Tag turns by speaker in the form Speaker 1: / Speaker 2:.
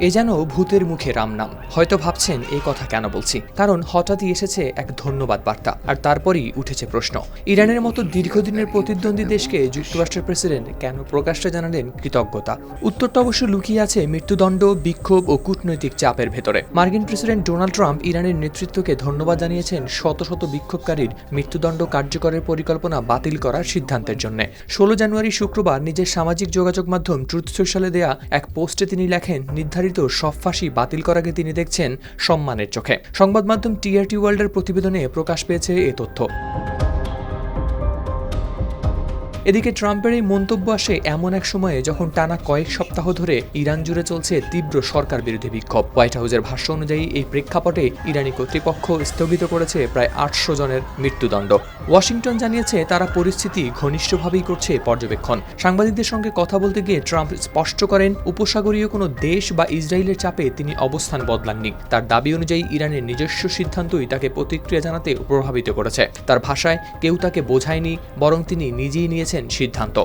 Speaker 1: এ যেন ভূতের মুখে রাম নাম। হয়তো ভাবছেন এই কথা কেন বলছি, কারণ হঠাৎই এসেছে এক ধন্যবাদ বার্তা, আর তারপরই উঠেছে প্রশ্ন, ইরানের মতো দীর্ঘদিনের প্রতিদ্বন্দ্বী দেশকে যুক্তরাষ্ট্রের প্রেসিডেন্ট কেন প্রকাশ্যে জানালেন কৃতজ্ঞতা। উত্তরটা অবশ্য লুকিয়ে আছে মৃত্যুদণ্ড, বিক্ষোভ ও কূটনৈতিক চাপের ভেতরে। মার্কিন প্রেসিডেন্ট ডোনাল্ড ট্রাম্প ইরানের নেতৃত্বকে ধন্যবাদ জানিয়েছেন শত শত বিক্ষোভকারীর মৃত্যুদণ্ড কার্যকরের পরিকল্পনা বাতিল করার সিদ্ধান্তের জন্য। 16 জানুয়ারি শুক্রবার নিজের সামাজিক যোগাযোগ মাধ্যম ট্রুথ সোশ্যালে দেয়া এক পোস্টে তিনি লেখেন, নির্ধারিত সব ফাঁসি বাতিল করাকে তিনি দেখছেন সম্মানের চোখে। সংবাদ মাধ্যম টিআরটি ওয়ার্ল্ডের প্রতিবেদনে প্রকাশ পেয়েছে এ তথ্য। এদিকে ট্রাম্পের এই মন্তব্য আসে এমন এক সময়ে যখন টানা কয়েক সপ্তাহ ধরে ইরান জুড়ে চলছে তীব্র সরকার বিরোধী বিক্ষোভ। হোয়াইট হাউসের ভাষ্য অনুযায়ী এই প্রেক্ষাপটে ইরানি কর্তৃপক্ষ স্থগিত করেছে প্রায় 800 জনের মৃত্যুদণ্ড। ওয়াশিংটন জানিয়েছে তারা পরিস্থিতি ঘনিষ্ঠভাবেই করছে পর্যবেক্ষণ। সাংবাদিকদের সঙ্গে কথা বলতে গিয়ে ট্রাম্প স্পষ্ট করেন, উপসাগরীয় কোনো দেশ বা ইসরায়েলের চাপে তিনি অবস্থান বদলাননি। তার দাবি অনুযায়ী ইরানের নিজস্ব সিদ্ধান্তই তাকে প্রতিক্রিয়া জানাতে প্রভাবিত করেছে। তার ভাষায়, কেউ তাকে বোঝায়নি, বরং তিনি নিজেই নিয়েছেন সিদ্ধান্ত।